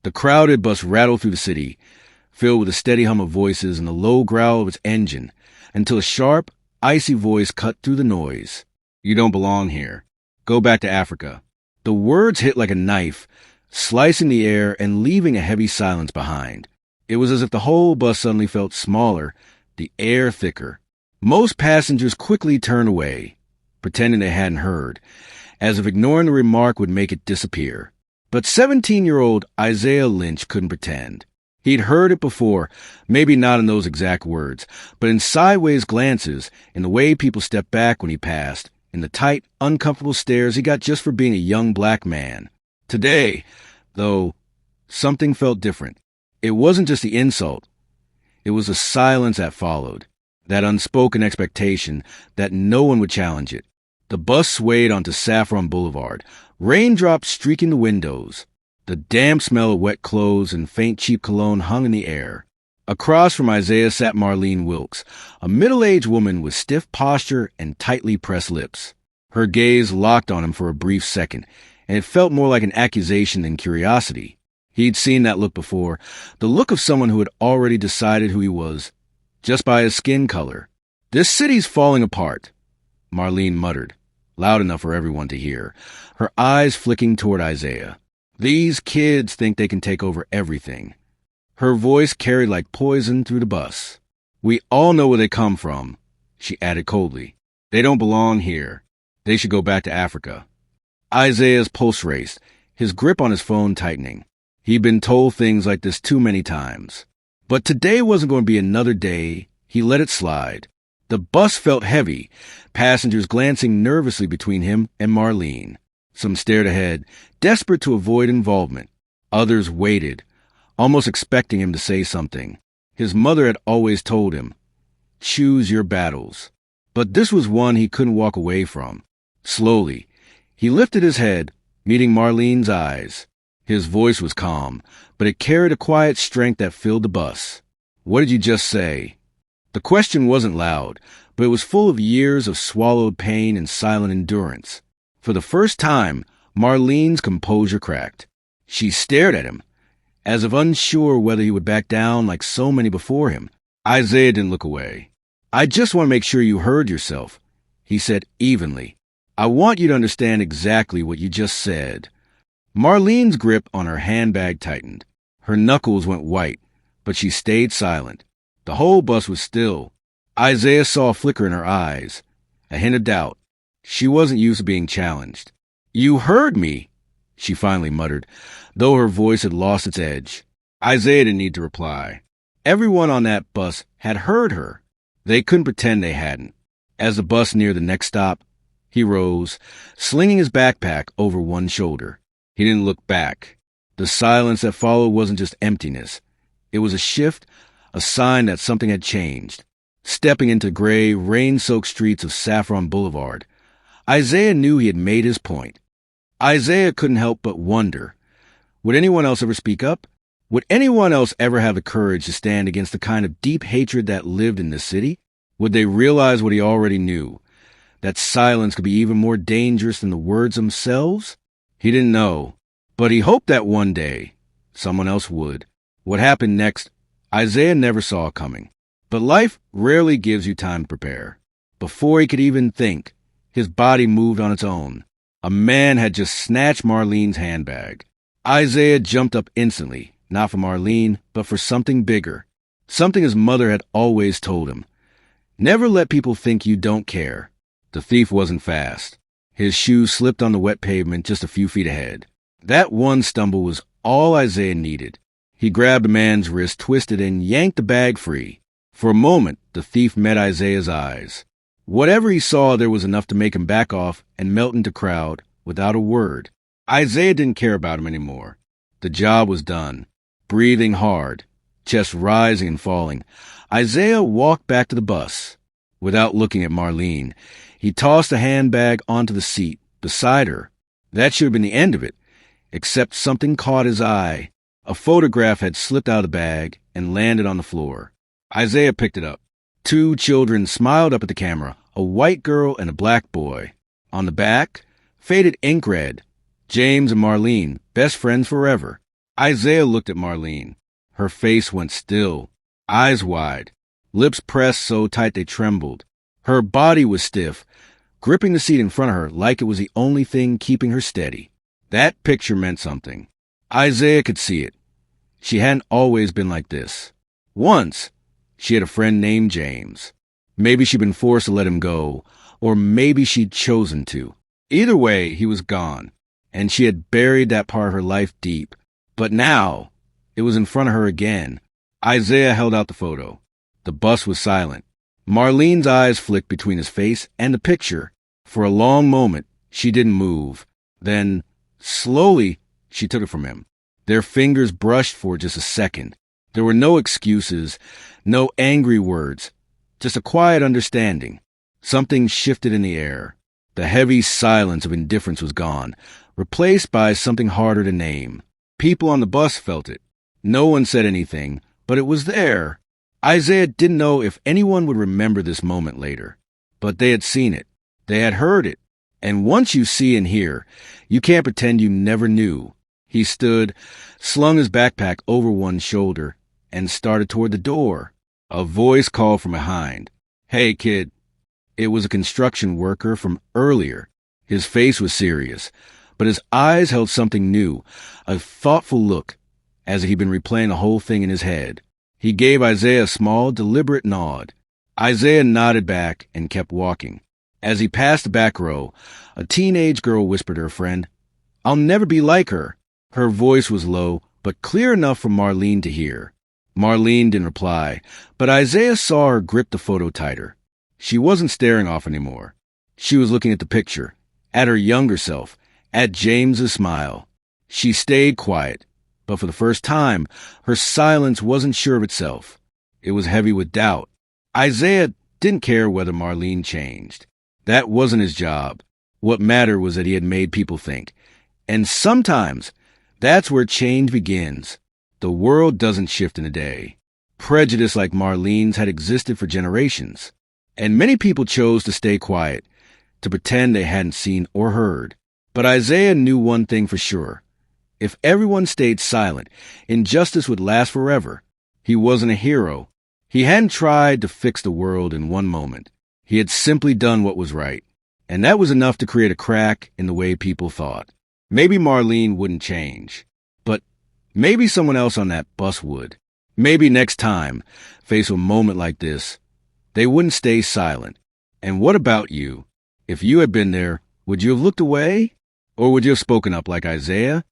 The crowded bus rattled through the city, filled with a steady hum of voices and the low growl of its engine, until a sharp, icy voice cut through the noise. "You don't belong here. Go back to Africa." The words hit like a knife, slicing the air and leaving a heavy silence behind. It was as if the whole bus suddenly felt smaller, the air thicker. Most passengers quickly turned away, pretending they hadn't heard, as if ignoring the remark would make it disappear. But 17-year-old Isaiah Lynch couldn't pretend. He'd heard it before, maybe not in those exact words, but in sideways glances, in the way people stepped back when he passed, in the tight, uncomfortable stares he got just for being a young black man. Today, though, something felt different. It wasn't just the insult. It was the silence that followed, that unspoken expectation that no one would challenge it. The bus swayed onto Saffron Boulevard, raindrops streaking the windows. The damp smell of wet clothes and faint cheap cologne hung in the air. Across from Isaiah sat Marlene Wilkes, a middle-aged woman with stiff posture and tightly pressed lips. Her gaze locked on him for a brief second, and it felt more like an accusation than curiosity. He'd seen that look before, the look of someone who had already decided who he was, just by his skin color. "This city's falling apart," Marlene muttered, loud enough for everyone to hear, her eyes flicking toward Isaiah. "These kids think they can take over everything." Her voice carried like poison through the bus. "We all know where they come from," she added coldly. "They don't belong here. They should go back to Africa." Isaiah's pulse raced, his grip on his phone tightening. He'd been told things like this too many times. But today wasn't going to be another day. He let it slide. The bus felt heavy, passengers glancing nervously between him and Marlene. Some stared ahead, desperate to avoid involvement. Others waited, almost expecting him to say something. His mother had always told him, "Choose your battles." But this was one he couldn't walk away from. Slowly, he lifted his head, meeting Marlene's eyes. His voice was calm, but it carried a quiet strength that filled the bus. "What did you just say?" The question wasn't loud, but it was full of years of swallowed pain and silent endurance. For the first time, Marlene's composure cracked. She stared at him, as if unsure whether he would back down like so many before him. Isaiah didn't look away. "I just want to make sure you heard yourself," he said evenly. "I want you to understand exactly what you just said." Marlene's grip on her handbag tightened. Her knuckles went white, but she stayed silent. The whole bus was still. Isaiah saw a flicker in her eyes, a hint of doubt. She wasn't used to being challenged. "You heard me," she finally muttered, though her voice had lost its edge. Isaiah didn't need to reply. Everyone on that bus had heard her. They couldn't pretend they hadn't. As the bus neared the next stop, he rose, slinging his backpack over one shoulder. He didn't look back. The silence that followed wasn't just emptiness. It was a shift, a sign that something had changed. Stepping into gray, rain-soaked streets of Saffron Boulevard, Isaiah knew he had made his point. Isaiah couldn't help but wonder, would anyone else ever speak up? Would anyone else ever have the courage to stand against the kind of deep hatred that lived in this city? Would they realize what he already knew, that silence could be even more dangerous than the words themselves? He didn't know, but he hoped that one day someone else would. What happened next, Isaiah never saw coming. But life rarely gives you time to prepare. Before he could even think, his body moved on its own. A man had just snatched Marlene's handbag. Isaiah jumped up instantly, not for Marlene, but for something bigger. Something his mother had always told him. Never let people think you don't care. The thief wasn't fast. His shoes slipped on the wet pavement just a few feet ahead. That one stumble was all Isaiah needed. He grabbed the man's wrist, twisted, and yanked the bag free. For a moment, the thief met Isaiah's eyes. Whatever he saw, there was enough to make him back off and melt into crowd without a word. Isaiah didn't care about him anymore. The job was done. Breathing hard, chest rising and falling, Isaiah walked back to the bus. Without looking at Marlene, he tossed the handbag onto the seat beside her. That should have been the end of it, except something caught his eye. A photograph had slipped out of the bag and landed on the floor. Isaiah picked it up. Two children smiled up at the camera, a white girl and a black boy. On the back, faded ink read, "James and Marlene, best friends forever." Isaiah looked at Marlene. Her face went still, eyes wide, lips pressed so tight they trembled. Her body was stiff, gripping the seat in front of her like it was the only thing keeping her steady. That picture meant something. Isaiah could see it. She hadn't always been like this. Once, she had a friend named James. Maybe she'd been forced to let him go, or maybe she'd chosen to. Either way, he was gone, and she had buried that part of her life deep. But now, it was in front of her again. Isaiah held out the photo. The bus was silent. Marlene's eyes flicked between his face and the picture. For a long moment, she didn't move. Then, slowly, she took it from him. Their fingers brushed for just a second. There were no excuses, no angry words, just a quiet understanding. Something shifted in the air. The heavy silence of indifference was gone, replaced by something harder to name. People on the bus felt it. No one said anything, but it was there. Isaiah didn't know if anyone would remember this moment later, but they had seen it. They had heard it. And once you see and hear, you can't pretend you never knew. He stood, slung his backpack over one shoulder, and started toward the door. A voice called from behind. "Hey, kid." It was a construction worker from earlier. His face was serious, but his eyes held something new, a thoughtful look, as if he'd been replaying the whole thing in his head. He gave Isaiah a small, deliberate nod. Isaiah nodded back and kept walking. As he passed the back row, a teenage girl whispered to her friend, "I'll never be like her." Her voice was low, but clear enough for Marlene to hear. Marlene didn't reply, but Isaiah saw her grip the photo tighter. She wasn't staring off anymore. She was looking at the picture, at her younger self, at James's smile. She stayed quiet, but for the first time, her silence wasn't sure of itself. It was heavy with doubt. Isaiah didn't care whether Marlene changed. That wasn't his job. What mattered was that he had made people think. And sometimes, that's where change begins. The world doesn't shift in a day. Prejudice like Marlene's had existed for generations. And many people chose to stay quiet, to pretend they hadn't seen or heard. But Isaiah knew one thing for sure. If everyone stayed silent, injustice would last forever. He wasn't a hero. He hadn't tried to fix the world in one moment. He had simply done what was right. And that was enough to create a crack in the way people thought. Maybe Marlene wouldn't change. But maybe someone else on that bus would. Maybe next time, faced with a moment like this, they wouldn't stay silent. And what about you? If you had been there, would you have looked away? Or would you have spoken up like Isaiah?